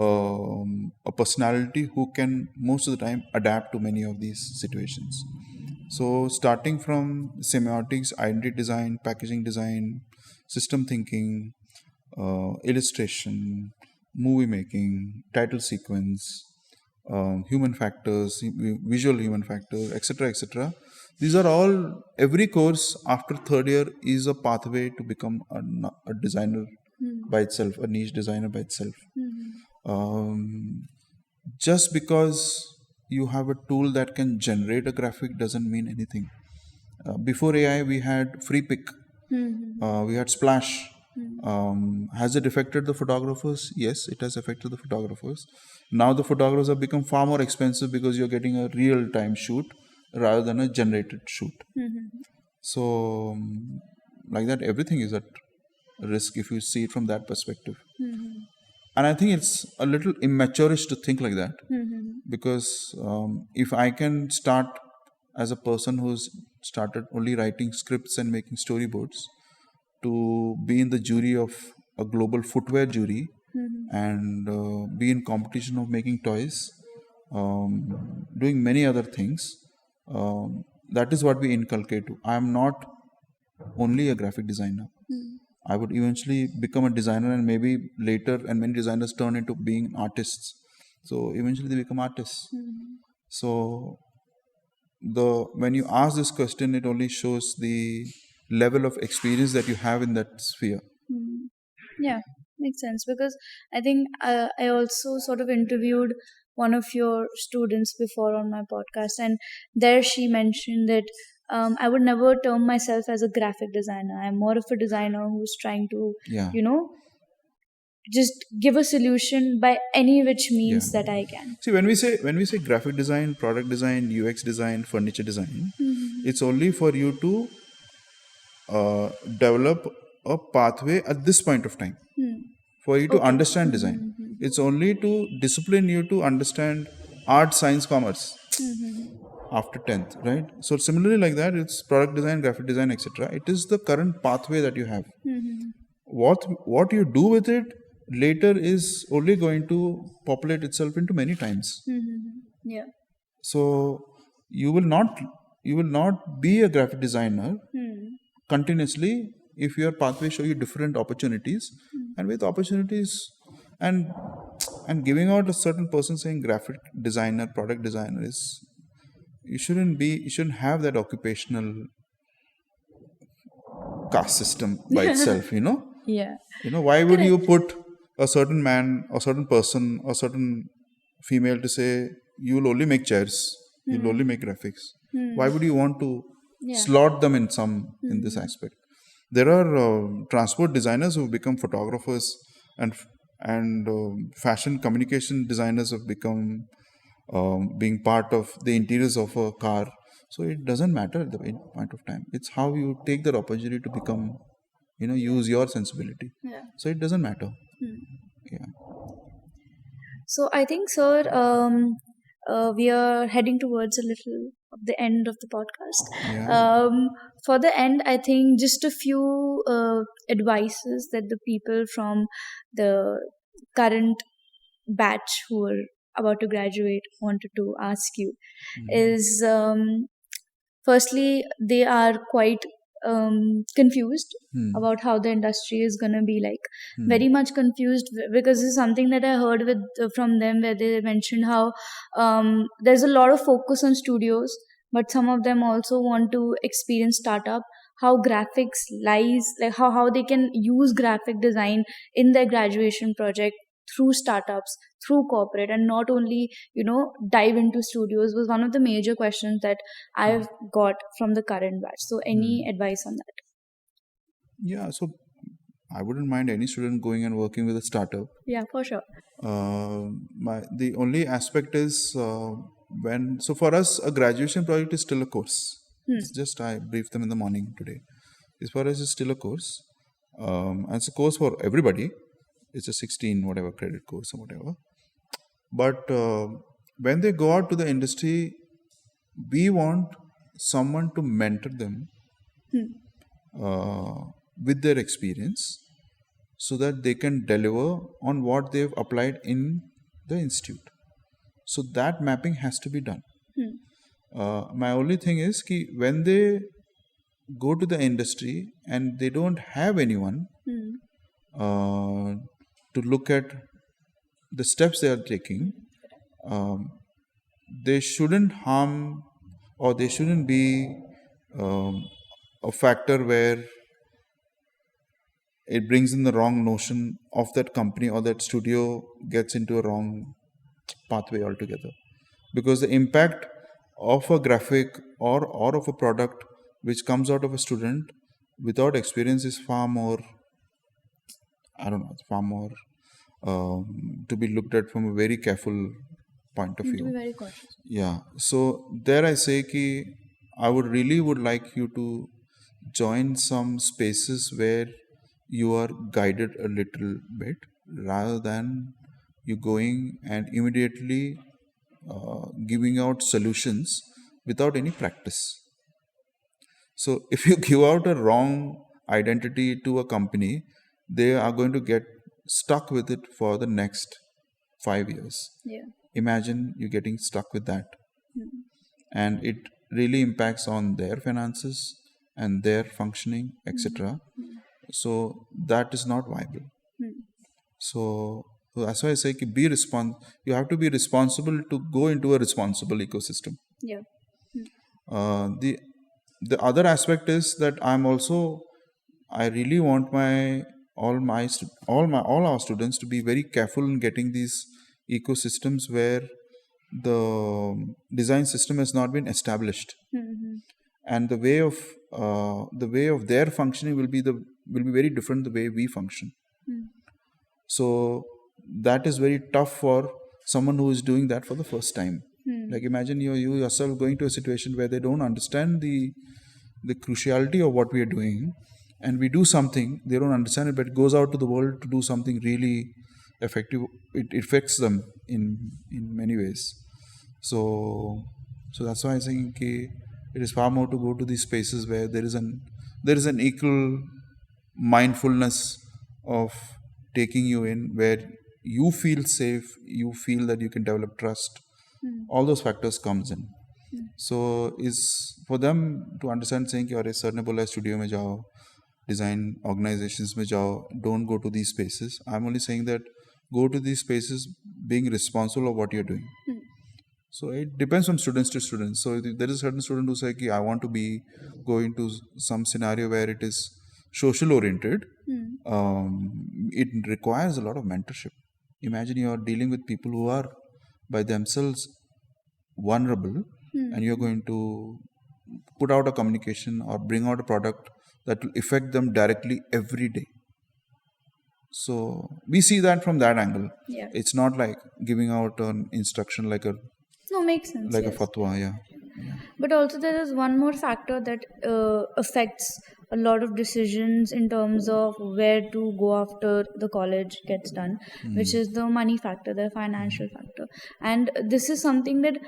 Speaker 2: a personality who can most of the time adapt to many of these situations. So starting from semiotics, identity design, packaging design, system thinking, illustration, movie making, title sequence, human factors, visual human factor, etc., etc. These are all, every course after third year is a pathway to become a designer by itself, a niche designer by itself. Just because you have a tool that can generate a graphic doesn't mean anything. Before AI, we had free pick, we had splash. Has it affected the photographers? Yes, it has affected the photographers. Now the photographers have become far more expensive because you're getting a real-time shoot rather than a generated shoot. So, like that, everything is at risk if you see it from that perspective. And I think it's a little immaturish to think like that, because if I can start as a person who's started only writing scripts and making storyboards to be in the jury of a global footwear jury and be in competition of making toys, doing many other things, that is what we inculcate to. I am not only a graphic designer. I would eventually become a designer, and maybe later, and many designers turn into being artists. So eventually they become artists. So when you ask this question, it only shows the level of experience that you have in that sphere.
Speaker 1: Yeah, makes sense, because I think I also sort of interviewed one of your students before on my podcast, and there she mentioned that I would never term myself as a graphic designer. I'm more of a designer who's trying to,
Speaker 2: Yeah.
Speaker 1: just give a solution by any which means that I can.
Speaker 2: See, when we say graphic design, product design, UX design, furniture design, it's only for you to develop a pathway at this point of time for you to understand design. It's only to discipline you to understand art, science, commerce after 10th, right? So similarly like that, it's product design, graphic design, etc. It is the current pathway that you have. What you do with it later is only going to populate itself into many times.
Speaker 1: Yeah.
Speaker 2: So you will not be a graphic designer continuously if your pathway show you different opportunities, and with opportunities and giving out a certain person saying graphic designer, product designer is, you shouldn't have that occupational caste system by itself,
Speaker 1: Yeah.
Speaker 2: Why would you put a certain man or certain person or certain female to say you'll only make chairs, you'll only make graphics? Why would you want to slot them in this aspect? There are transport designers who have become photographers, and fashion communication designers have become being part of the interiors of a car. So it doesn't matter at the point of time. It's how you take that opportunity to become, use your sensibility.
Speaker 1: Yeah.
Speaker 2: So it doesn't matter. Yeah.
Speaker 1: So I think, sir, we are heading towards a little of the end of the podcast.
Speaker 2: Yeah.
Speaker 1: For the end, I think just a few advices that the people from the current batch who about to graduate wanted to ask you is firstly, they are quite confused about how the industry is going to be like. Very much confused because this is something that I heard from them, where they mentioned how there's a lot of focus on studios, but some of them also want to experience startup, how graphics lies, like how they can use graphic design in their graduation project through startups, through corporate, and not only dive into studios, was one of the major questions that I've got from the current batch. So any advice on that?
Speaker 2: Yeah, so I wouldn't mind any student going and working with a startup.
Speaker 1: Yeah, for sure.
Speaker 2: The only aspect is so for us a graduation project is still a course. It's just I briefed them in the morning today. As far as it's still a course, and it's a course for everybody. It's a 16 whatever credit course or whatever. But when they go out to the industry, we want someone to mentor them with their experience, so that they can deliver on what they've applied in the institute. So that mapping has to be done. My only thing is ki when they go to the industry and they don't have anyone to look at the steps they are taking, they shouldn't harm, or they shouldn't be a factor where it brings in the wrong notion of that company, or that studio gets into a wrong pathway altogether. Because the impact of a graphic or of a product which comes out of a student without experience is far more, to be looked at from a very careful point of
Speaker 1: To
Speaker 2: view.
Speaker 1: be very cautious.
Speaker 2: Yeah. So there I say ki I would like you to join some spaces where you are guided a little bit, rather than you going and immediately giving out solutions without any practice. So if you give out a wrong identity to a company, they are going to get stuck with it for the next 5 years.
Speaker 1: Yeah.
Speaker 2: Imagine you getting stuck with that. And it really impacts on their finances and their functioning, etc. So that is not viable. So that's why I say you have to be responsible to go into a responsible ecosystem.
Speaker 1: Yeah.
Speaker 2: The other aspect is that I really want all our students to be very careful in getting these ecosystems where the design system has not been established, and the way of their functioning will be very different the way we function. So that is very tough for someone who is doing that for the first time. Like imagine you yourself going to a situation where they don't understand the cruciality of what we are doing, and we do something, they don't understand it, but it goes out to the world to do something really effective. It affects them in many ways. So that's why I think it is far more to go to these spaces where there is an equal mindfulness of taking you in, where you feel safe, you feel that you can develop trust. All those factors comes in. So is for them to understand saying कि अरे sir ने बोला studio में जाओ, design organizations में जाओ, don't go to these spaces. I'm only saying that go to these spaces being responsible of what you're doing. So it depends from students to students. So there is a certain student who say कि I want to be going to some scenario where it is social oriented. It requires a lot of mentorship. Imagine you are dealing with people who are by themselves vulnerable, and you're going to put out a communication or bring out a product that will affect them directly every day. So we see that from that angle.
Speaker 1: Yeah.
Speaker 2: It's not like giving out an instruction like a
Speaker 1: Makes sense.
Speaker 2: a
Speaker 1: Yes.
Speaker 2: fatwa. Yeah.
Speaker 1: But also there is one more factor that affects a lot of decisions in terms of where to go after the college gets done, which is the money factor, the financial factor. And this is something that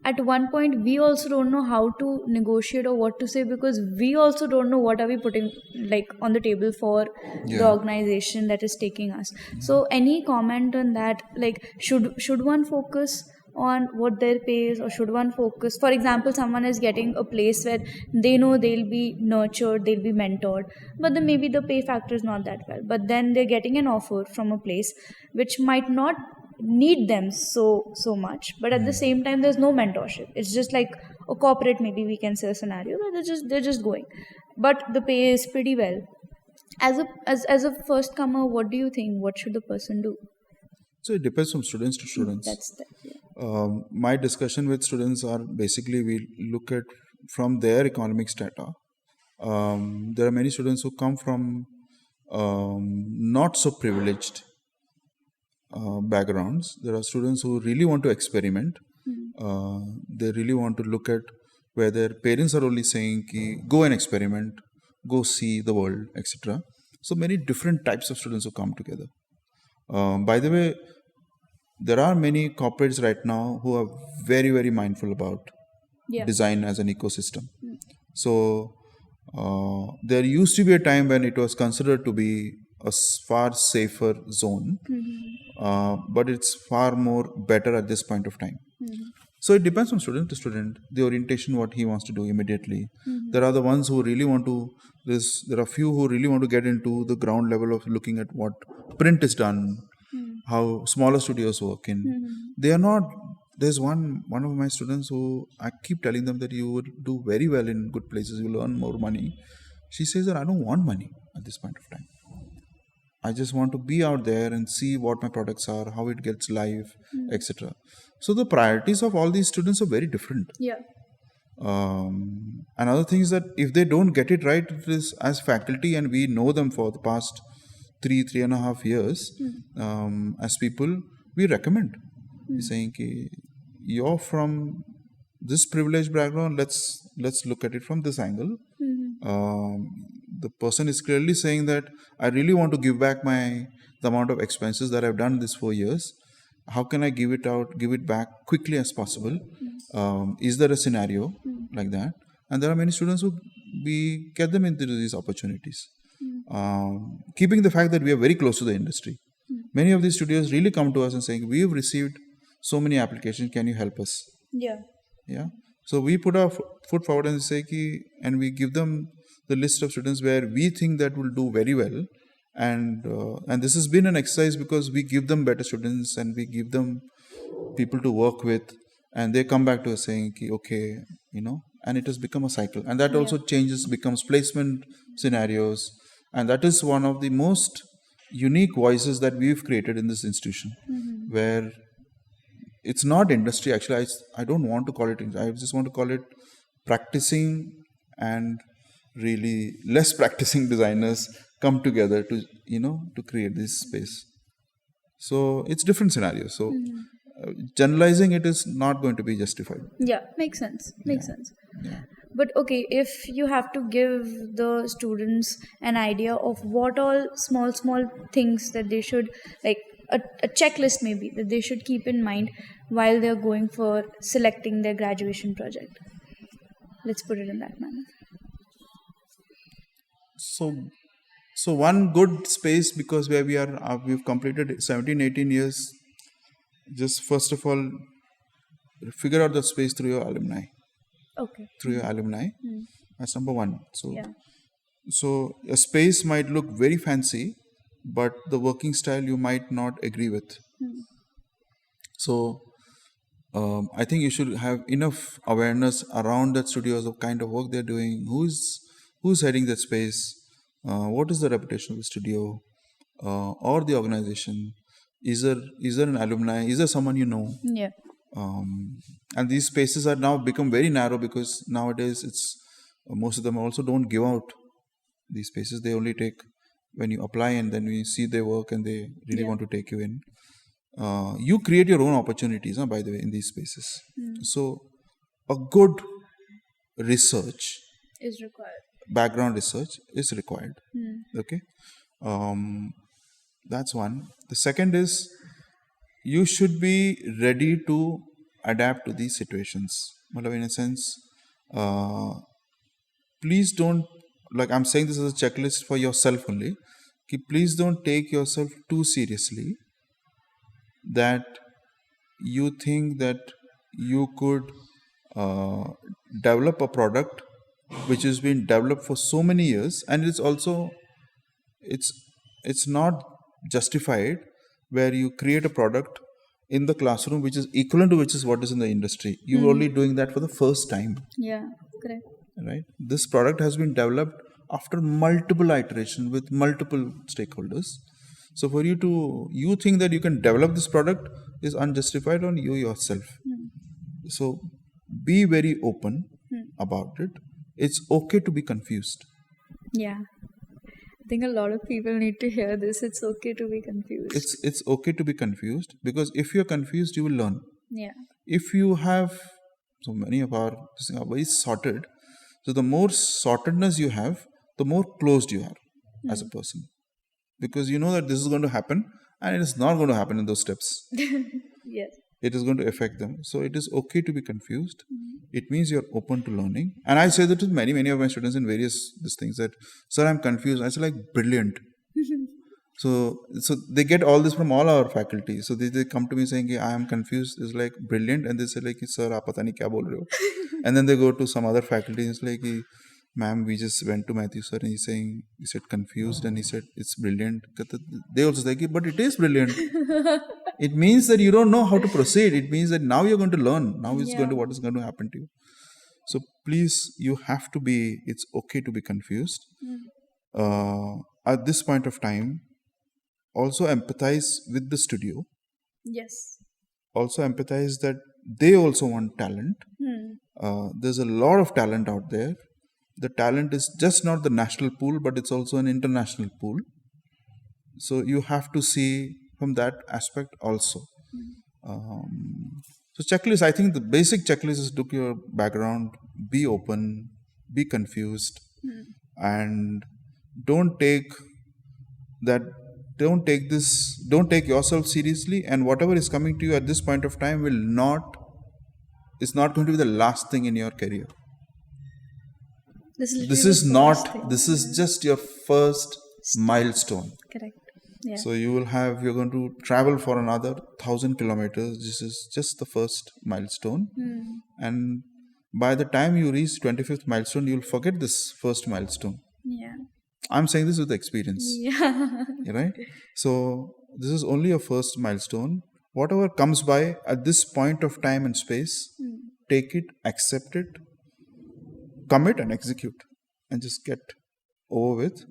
Speaker 1: at one point we also don't know how to negotiate or what to say, because we also don't know what are we putting like on the table for the
Speaker 2: Yeah.
Speaker 1: organization that is taking us. So any comment on that, like should one focus on what their pay is, or should one focus, for example, someone is getting a place where they know they'll be nurtured, they'll be mentored, but then maybe the pay factor is not that well, but then they're getting an offer from a place which might not need them so much, but at the same time there's no mentorship. It's just like a corporate, maybe we can say, a scenario where they're just going, but the pay is pretty well. As a first comer, what do you think, what should the person do?
Speaker 2: So it depends from students to students.
Speaker 1: That's the, yeah.
Speaker 2: My discussion with students are basically we look at from their economic strata. There are many students who come from not so privileged backgrounds. There are students who really want to experiment. They really want to look at where their parents are only saying ki, go and experiment, go see the world, etc. So many different types of students who come together. By the way, there are many corporates right now who are very, very mindful about
Speaker 1: Yeah.
Speaker 2: design as an ecosystem. So there used to be a time when it was considered to be a far safer zone, but it's far more better at this point of time. So it depends from student to student, the orientation, what he wants to do immediately. There are the ones who really want to, there are few who really want to get into the ground level of looking at what print is done, how smaller studios work in. They are not, there's one of my students who I keep telling them that you would do very well in good places, you will earn more money. She says that I don't want money at this point of time. I just want to be out there and see what my products are, how it gets live, etc. So the priorities of all these students are very different.
Speaker 1: Yeah.
Speaker 2: Another thing is that if they don't get it right, it is as faculty, and we know them for the past 3.5 years, as people, we recommend. We're saying ki, you're from this privileged background, let's look at it from this angle. The person is clearly saying that I really want to give back the amount of expenses that I've done this 4 years. How can I give it back quickly as possible? Is there a scenario like that? And there are many students who we get them into these opportunities. Keeping the fact that we are very close to the industry. Many of these studios really come to us and saying, we have received so many applications, can you help us?
Speaker 1: Yeah.
Speaker 2: Yeah. So we put our foot forward and say ki, and we give them the list of students where we think that will do very well. And this has been an exercise because we give them better students and we give them people to work with, and they come back to us saying ki, okay, and it has become a cycle, and that also becomes placement scenarios, and that is one of the most unique voices that we've created in this institution, where it's not industry. Actually, I don't want to call it, I just want to call it practicing and really less practicing designers come together to to create this space. So it's different scenarios. So generalizing it is not going to be justified.
Speaker 1: Yeah, makes sense. But okay, if you have to give the students an idea of what all small things that they should, like a checklist maybe, that they should keep in mind while they're going for selecting their graduation project, let's put it in that manner.
Speaker 2: So one good space, because where we've completed 17-18 years, just first of all figure out the space through your alumni.
Speaker 1: Okay.
Speaker 2: Through your alumni. That's number one. So
Speaker 1: Yeah.
Speaker 2: so a space might look very fancy, but the working style you might not agree with. So I think you should have enough awareness around that studios of kind of work they're doing, who's heading that space, what is the reputation of the studio or the organization. Is there an alumni? Is there someone you know?
Speaker 1: Yeah.
Speaker 2: And these spaces are now become very narrow, because nowadays it's most of them also don't give out these spaces. They only take when you apply, and then we see their work and they really want to take you in. You create your own opportunities, by the way, in these spaces. So a good research
Speaker 1: Is required.
Speaker 2: background research is required. Okay. That's one. The second is you should be ready to adapt to these situations. Matlab, in a sense, please don't, like I'm saying this as a checklist for yourself only, ki please don't take yourself too seriously that you think that you could develop a product which has been developed for so many years, and it's also it's it's not justified where you create a product in the classroom which is equivalent to which is what is in the industry. You're only doing that for the first time,
Speaker 1: Yeah, correct.
Speaker 2: right? This product has been developed after multiple iteration with multiple stakeholders. So for you think that you can develop this product is unjustified on you yourself. So be very open about it. It's okay to be confused.
Speaker 1: Yeah. I think a lot of people need to hear this. It's okay to be confused.
Speaker 2: It's okay to be confused, because if you're confused, you will learn.
Speaker 1: Yeah.
Speaker 2: If you have, so many of our things are very sorted. So the more sortedness you have, the more closed you are as a person, because you know that this is going to happen, and it is not going to happen in those steps.
Speaker 1: Yes.
Speaker 2: It is going to affect them. So it is okay to be confused. It means you're open to learning. And I say that to many of my students in various these things that, sir, I'm confused. I say, like, brilliant. So they get all this from all our faculty. So they come to me saying, I am confused. It's like brilliant. And they say, like, sir, aap pata nahi kya bol rahe ho. And then they go to some other faculty and it's like, ma'am, we just went to Mathew sir and he said confused, and he said it's brilliant. They also say, but it is brilliant. It means that you don't know how to proceed. It means that now you're going to learn. Now it's going to, what is going to happen to you. So please, you have to be, it's okay to be confused. At this point of time, also empathize with the studio.
Speaker 1: Yes.
Speaker 2: Also empathize that they also want talent. There's a lot of talent out there. The talent is just not the national pool, but it's also an international pool. So you have to see from that aspect also. So checklist, I think the basic checklist is look your background, be open, be confused, and don't take yourself seriously, and whatever is coming to you at this point of time is not going to be the last thing in your career. This is just your first milestone.
Speaker 1: Correct. Yeah.
Speaker 2: So you're going to travel for another 1,000 kilometers. This is just the first milestone. And by the time you reach 25th milestone, you'll forget this first milestone.
Speaker 1: Yeah.
Speaker 2: I'm saying this with experience.
Speaker 1: Yeah.
Speaker 2: Right? So this is only a first milestone. Whatever comes by at this point of time and space, take it, accept it, commit and execute, and just get over with.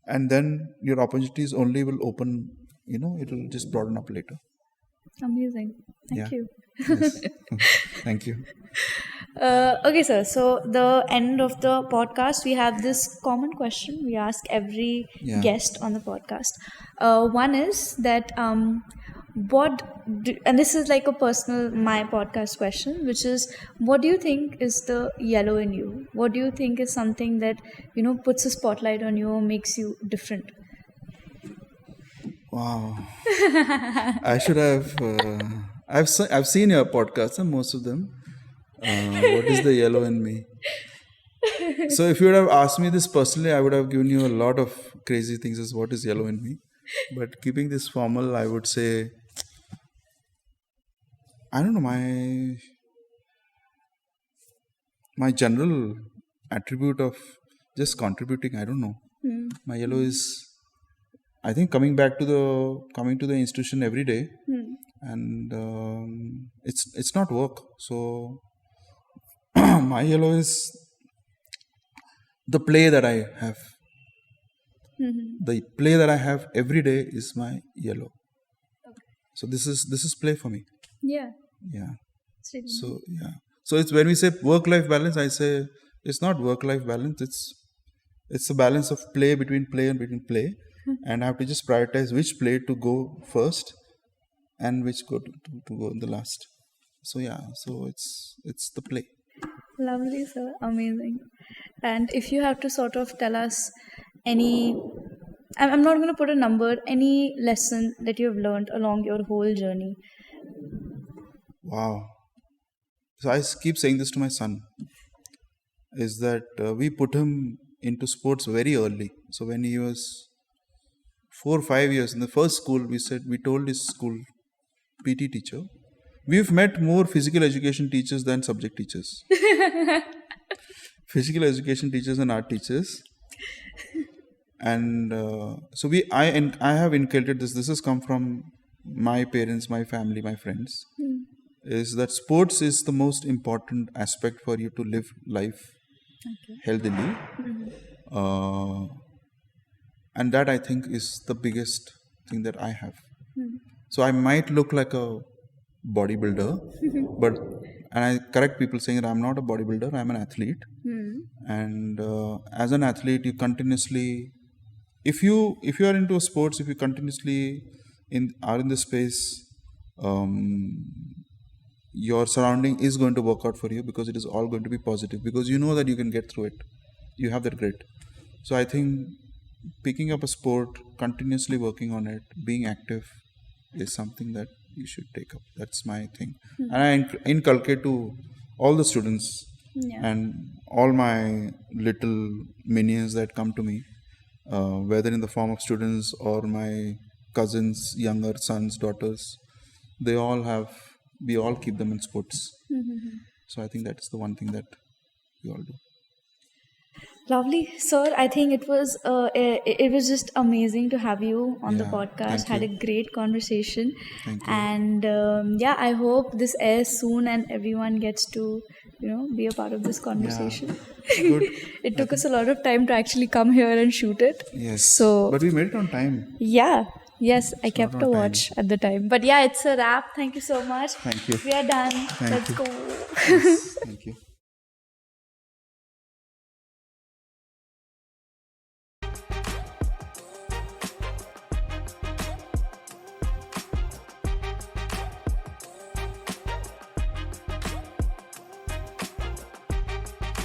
Speaker 2: And then your opportunities only will open, it will just broaden up later.
Speaker 1: Amazing. Thank you.
Speaker 2: Yes. Thank you.
Speaker 1: Okay, sir. So the end of the podcast, we have this common question we ask every guest on the podcast. One is that and this is like a personal my podcast question, which is, what do you think is the yellow in you? What do you think is something that puts a spotlight on you or makes you different?
Speaker 2: Wow. I should have. I've seen your podcasts, most of them. What is the yellow in me? So if you would have asked me this personally, I would have given you a lot of crazy things as what is yellow in me. But keeping this formal, I would say, I don't know, my general attribute of just contributing, I don't know. My yellow is, I think, coming to the institution every day, and it's not work. So my yellow is the play that I have. The play that I have every day is my yellow. So this is play for me.
Speaker 1: Yeah.
Speaker 2: So So it's when we say work-life balance, I say it's not work-life balance. It's a balance of play between play and between play, and I have to just prioritize which play to go first and which go to go in the last. So so it's the play.
Speaker 1: Lovely, sir. Amazing. And if you have to sort of tell us any, I'm not going to put a number, any lesson that you have learned along your whole journey.
Speaker 2: Wow. So I keep saying this to my son, is that we put him into sports very early. So when he was 4 or 5 years in the first school, we told his school PT teacher, we've met more physical education teachers than subject teachers. Physical education teachers and art teachers. And so I have inculcated this. This has come from my parents, my family, my friends. Is that sports is the most important aspect for you to live life healthily. And that I think is the biggest thing that I have. So I might look like a bodybuilder, and I correct people saying that I'm not a bodybuilder, I'm an athlete. And as an athlete, you continuously, if you are into sports, if you continuously are in the space, your surrounding is going to work out for you, because it is all going to be positive, because you know that you can get through it. You have that grit. So I think picking up a sport, continuously working on it, being active is something that you should take up. That's my thing. And I inculcate to all the students and all my little minions that come to me, whether in the form of students or my cousins, younger sons, daughters, we all keep them in sports. So I think that's the one thing that we all do.
Speaker 1: Lovely, sir. I think it was just amazing to have you on the podcast. Had a great conversation.
Speaker 2: Thank you.
Speaker 1: And I hope this airs soon and everyone gets to be a part of this conversation.
Speaker 2: Good.
Speaker 1: It took us a lot of time to actually come here and shoot it.
Speaker 2: Yes.
Speaker 1: But
Speaker 2: we made it on time.
Speaker 1: Yeah. Yes, I kept a watch at the time. But yeah, it's a wrap. Thank you so much.
Speaker 2: Thank you.
Speaker 1: We are done.
Speaker 2: Thank
Speaker 1: Let's
Speaker 2: you.
Speaker 1: go.
Speaker 2: Yes. Thank you.